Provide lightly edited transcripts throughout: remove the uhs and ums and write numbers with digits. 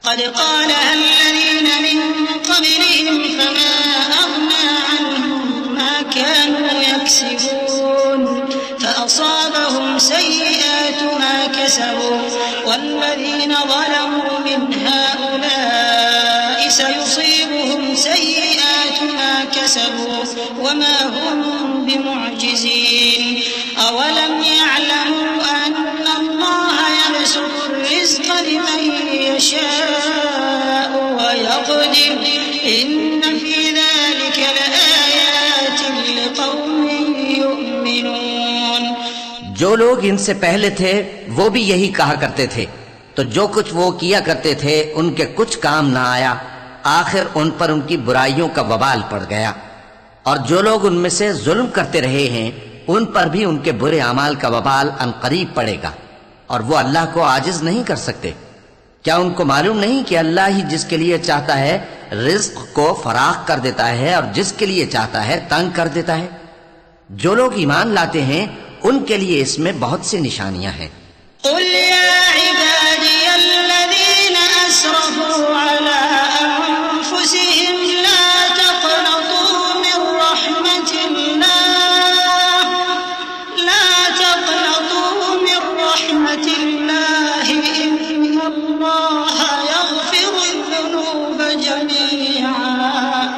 क़द क़ालहा अल्लज़ीन मिन क़ब्लिहिम फ़मा अग़ना अन्हुम मा कानू यक्सिबून फ़असाबहुम सय्यिआतु मा कसबू वल्लज़ीन ज़लमू मिन हाउलाइ सयुसीबुहुम सय्यिआतु मा कसबू वमा हुम बिमुअजिज़ीन अवलम यअलमू अन्न अल्लाह यबसुतु الرزق لمن يشاء ويقدر إن في ذلك لآيات لقوم يؤمنون। जो लोग इनसे पहले थे वो भी यही कहा करते थे, तो जो कुछ वो किया करते थे उनके कुछ काम ना आया, आखिर उन पर उनकी बुराइयों का वबाल पड़ गया। और जो लोग उनमें से जुल्म करते रहे हैं उन पर भी उनके बुरे अमाल का वबाल अनकरीब पड़ेगा, और वो अल्लाह को आजिज नहीं कर सकते। क्या उनको मालूम नहीं कि अल्लाह ही जिसके लिए चाहता है रिज्क को फराख कर देता है और जिसके लिए चाहता है तंग कर देता है। जो लोग ईमान लाते हैं उनके लिए इसमें बहुत सी निशानियां हैं। क़ुल या इबादियल्लज़ीना असरफ़ू अला अन्फुसिहिम ला तक़नतू मिन रहमतिल्लाह ला तक़नतू मिन रहमतिल्लाह इन्नल्लाह यग़फिरुज़्ज़ुनूब जमीअन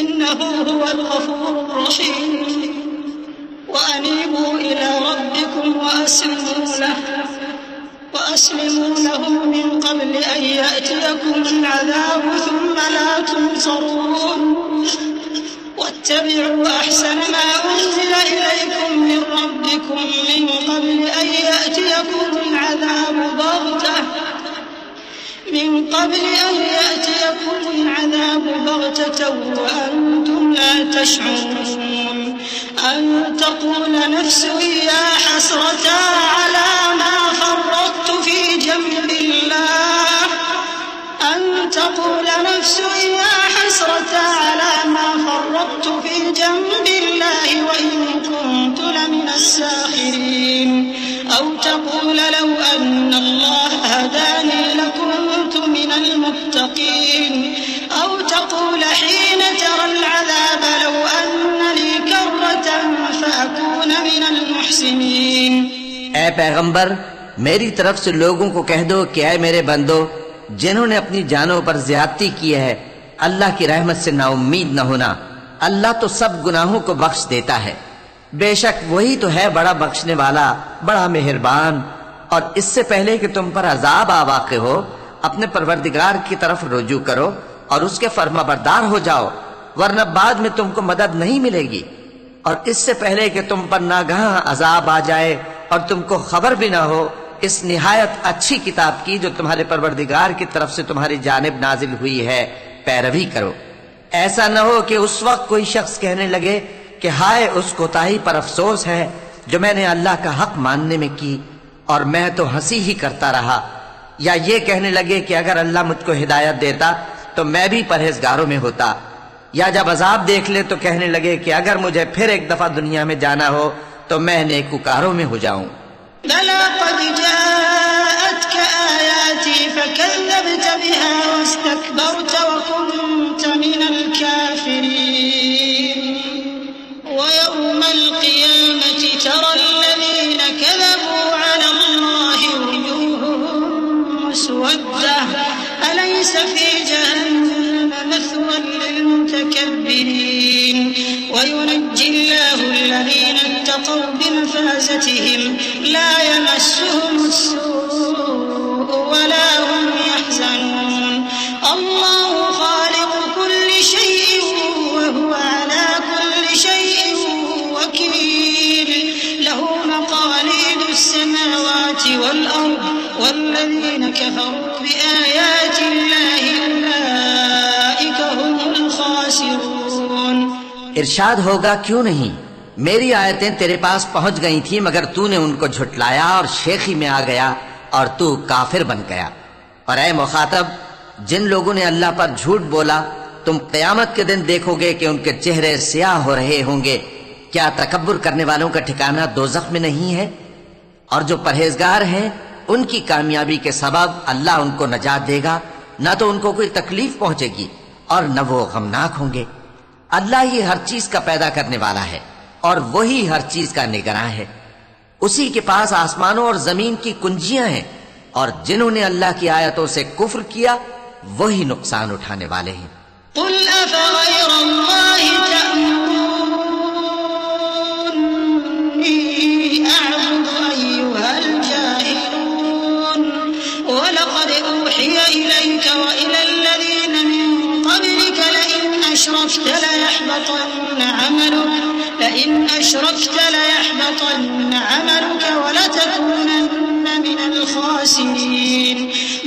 इन्नहु हुवल गफ़ूरुर रहीम وأنيبوا إلى ربكم وأسلموا له من قبل أن يأتيكم العذاب ثم لا تنصرون واتبعوا أحسن ما أنزل إليكم من ربكم من قبل أن يأتيكم العذاب بغتة وأنتم لا تشعرون أن تقول نفس يا حسرة على ما فرطت في جنب الله أن تقول نفس يا حسرة على ما فرطت في جنب الله وإن كنت لمن الساخرين أو تقول لو أن الله هداني لكنت من المتقين أو تقول حين ترى العذاب لو أن لي كرة فأكون من المحسنين। ऐ पैगंबर, मेरी तरफ से लोगों को कह दो कि ऐ मेरे बंदो, जिन्होंने अपनी जानों पर ज्यादती की है, अल्लाह की रहमत से नाउम्मीद न होना। अल्लाह तो सब गुनाहों को बख्श देता है, बेशक वही तो है बड़ा बख्शने वाला, बड़ा मेहरबान। और इससे पहले कि तुम पर अजाब आ वाक़े हो, अपने परवरदिगार की तरफ रुजू करो और उसके फर्माबरदार हो जाओ, वरना बाद में तुमको मदद नहीं मिलेगी। और इससे पहले कि तुम पर नागहां अजाब आ जाए और तुमको खबर भी ना हो इस निहायत अच्छी किताब की जो तुम्हारे परवरदिगार की तरफ से तुम्हारी जानिब नाजिल हुई है, पैरवी करो। ऐसा न हो कि उस वक्त कोई शख्स कहने लगे कि हाय उस कोताही पर अफसोस है जो मैंने अल्लाह का हक मानने में की और मैं तो हंसी ही करता रहा, या ये कहने लगे कि अगर अल्लाह मुझको हिदायत देता तो मैं भी परहेजगारों में होता, या जब अजाब देख ले तो कहने लगे कि अगर मुझे फिर एक दफा दुनिया में जाना हो तो मैं नेकूकारों में हो जाऊं। बला क़द जाअतक आयाती फकज़्ज़बत बिहा वस्तकबरत वकुन्त मिनल काफ़िरीन वयौमल क़ियामति तरल्लज़ीन कज़बू अला अल्लाहि वुजूहुहुम मुस्वद्दह अलैस फी जहन्नम मथwan लिलमुतकब्बिरीन वयुनज्जि अल्लाहु الذين اتقوا بمفازتهم لا يمسهم السوء ولا هم يحزنون الله خالق كل شيء وهو على كل شيء وكيل له مقاليد السماوات والأرض والذين كفروا بآيات الله أولئك هم الخاسرون। इरशाद होगा, क्यों नहीं, मेरी आयतें तेरे पास पहुंच गई थी मगर तूने उनको झुटलाया और शेखी में आ गया और तू काफिर बन गया। और ऐ मुखातब, जिन लोगों ने अल्लाह पर झूठ बोला, तुम क़यामत के दिन देखोगे कि उनके चेहरे स्याह हो रहे होंगे। क्या तकब्बुर करने वालों का ठिकाना दोज़ख में नहीं है? और जो परहेजगार हैं उनकी कामयाबी के सबब अल्लाह उनको नजात देगा, न तो उनको कोई तकलीफ पहुंचेगी और न वो गमनाक होंगे। अल्लाह ही हर चीज का पैदा करने वाला है और वही हर चीज का निगरान है। उसी के पास आसमानों और जमीन की कुंजियां हैं और जिन्होंने अल्लाह की आयतों से कुफ्र किया वही नुकसान उठाने वाले हैं। कुल अफ़ग़ैर अल्लाहि तअमुरूनी अअबुदु अय्युहल जाहिलून वलक़द ऊहिय इलैका व इलल लज़ीना मिन क़ब्लिका लइन अशरक्त लयहबतन्न अमलुक वलतकूनन्न मिनल ख़ासिरीन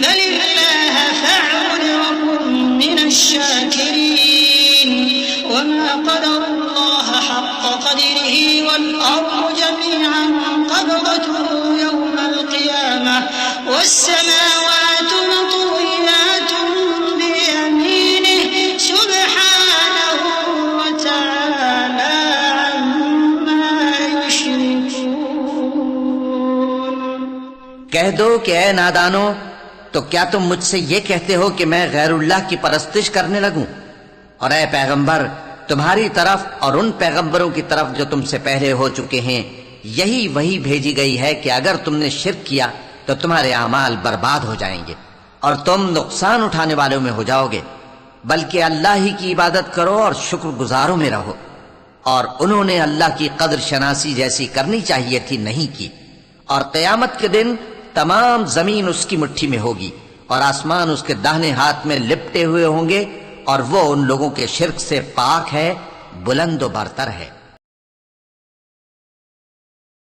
बलिल्लाह फ़अबुद वकुन मिनश शाकिरीन वमा क़दरुल्लाह हक़्क़ क़दरिही वल अर्दु जमीअन क़ब्दतुहु यौमल क़ियामह वस्समावातु मत्विय्यातुन बियमीनिहि सुब्हानहु व तआला अम्मा युश्रिकून। कह दो कि ऐ नादानो, तो क्या तुम मुझसे ये कहते हो कि मैं गैरुल्लाह की परस्तिश करने लगूं? और ऐ पैगंबर, तुम्हारी तरफ और उन पैगंबरों की तरफ जो तुमसे पहले हो चुके हैं यही वही भेजी गई है कि अगर तुमने शिर्क किया तो तुम्हारे अमाल बर्बाद हो जाएंगे और तुम नुकसान उठाने वालों में हो जाओगे। बल्कि अल्लाह ही की इबादत करो और शुक्रगुजारों में रहो। और उन्होंने अल्लाह की कद्र शनासी जैसी करनी चाहिए थी नहीं की। और क़यामत के दिन तमाम जमीन उसकी मुट्ठी में होगी और आसमान उसके दाहिने हाथ में लिपटे हुए होंगे और वो उन लोगों के शिर्क से पाक है, बुलंद व बरतर है।